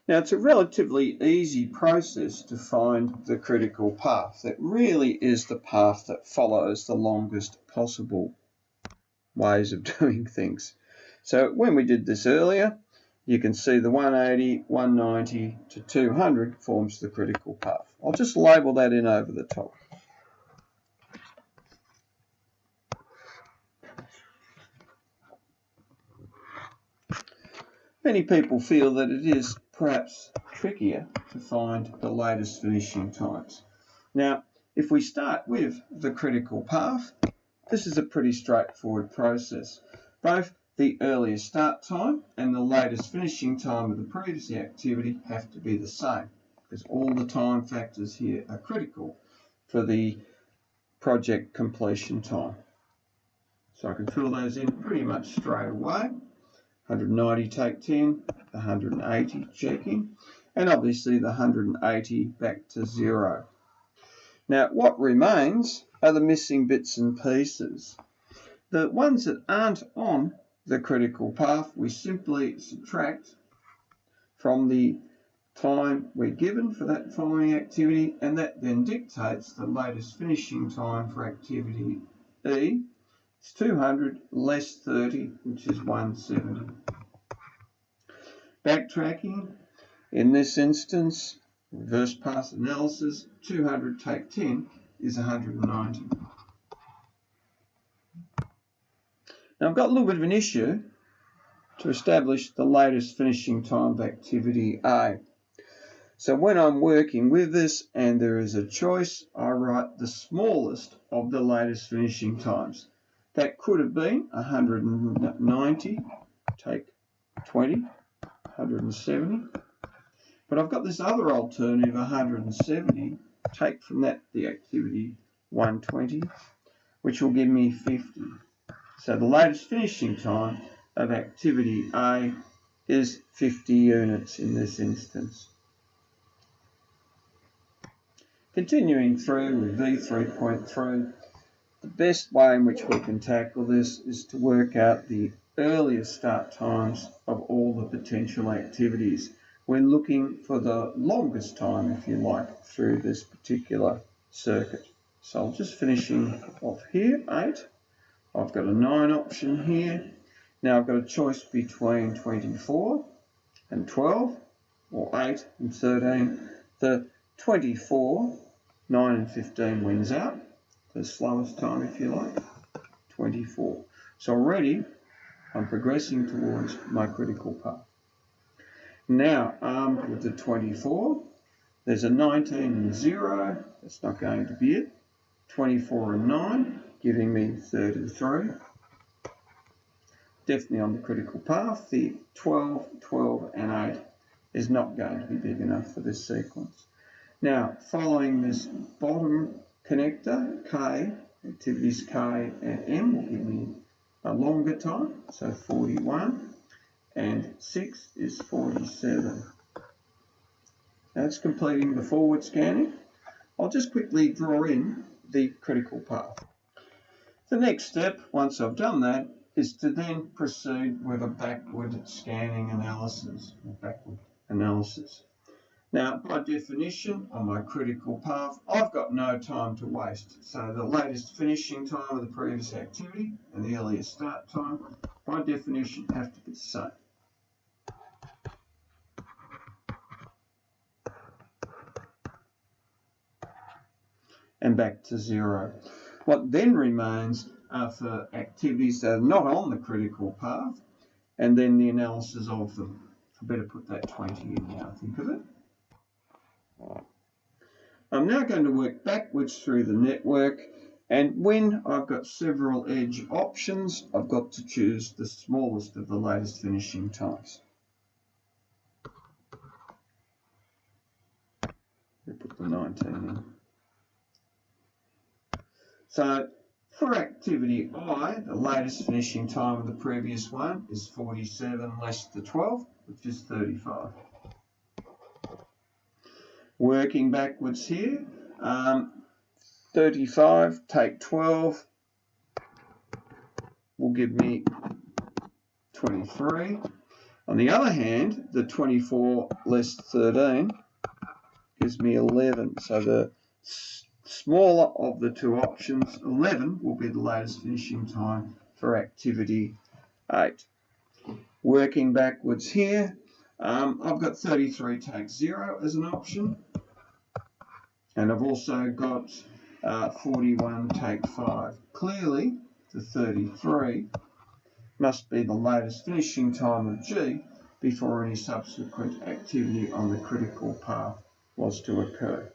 Now, it's a relatively easy process to find the critical path. That really is the path that follows the longest possible ways of doing things. So when we did this earlier, you can see the 180, 190 to 200 forms the critical path. I'll just label that in over the top. Many people feel that it is perhaps trickier to find the latest finishing times. Now, if we start with the critical path, this is a pretty straightforward process. Both the earliest start time and the latest finishing time of the previous activity have to be the same, because all the time factors here are critical for the project completion time. So I can fill those in pretty much straight away. 190 take 10, 180 checking, and obviously the 180 back to 0. Now what remains are the missing bits and pieces. The ones that aren't on the critical path we simply subtract from the time we're given for that following activity, and that then dictates the latest finishing time for activity E. It's 200 less 30, which is 170. Backtracking, in this instance, reverse path analysis, 200 take 10 is 190. Now I've got a little bit of an issue to establish the latest finishing time of activity A. So when I'm working with this and there is a choice, I write the smallest of the latest finishing times. That could have been 190, take 20, 170. But I've got this other alternative, 170, take from that the activity 120, which will give me 50. So the latest finishing time of activity A is 50 units in this instance. Continuing through with V3.3, the best way in which we can tackle this is to work out the earliest start times of all the potential activities. We're looking for the longest time, if you like, through this particular circuit. So I'm just finishing off here, 8. I've got a 9 option here. Now I've got a choice between 24 and 12, or 8 and 13. The 24, 9 and 15 wins out. The slowest time, if you like, 24. So already I'm progressing towards my critical path. Now, armed with the 24, there's a 19 and 0. That's not going to be it. 24 and 9, giving me 33. Definitely on the critical path. The 12, 12 and 8 is not going to be big enough for this sequence. Now, following this bottom connector, K, activities K and M will give me a longer time, so 41, and 6 is 47. That's completing the forward scanning. I'll just quickly draw in the critical path. The next step, once I've done that, is to then proceed with a backward scanning analysis, Now, by definition, on my critical path, I've got no time to waste. So the latest finishing time of the previous activity and the earliest start time, by definition, have to be the same. And back to 0. What then remains are for activities that are not on the critical path, and then the analysis of them. I better put that 20 in now, think of it. I'm now going to work backwards through the network, and when I've got several edge options, I've got to choose the smallest of the latest finishing times. We put the 19 in. So for activity I, the latest finishing time of the previous one is 47 less the 12, which is 35. Working backwards here, 35 take 12 will give me 23. On the other hand, the 24 less 13 gives me 11. So the smaller of the two options, 11, will be the latest finishing time for activity 8. Working backwards here, I've got 33 take 0 as an option, and I've also got 41 take 5. Clearly, the 33 must be the latest finishing time of G before any subsequent activity on the critical path was to occur.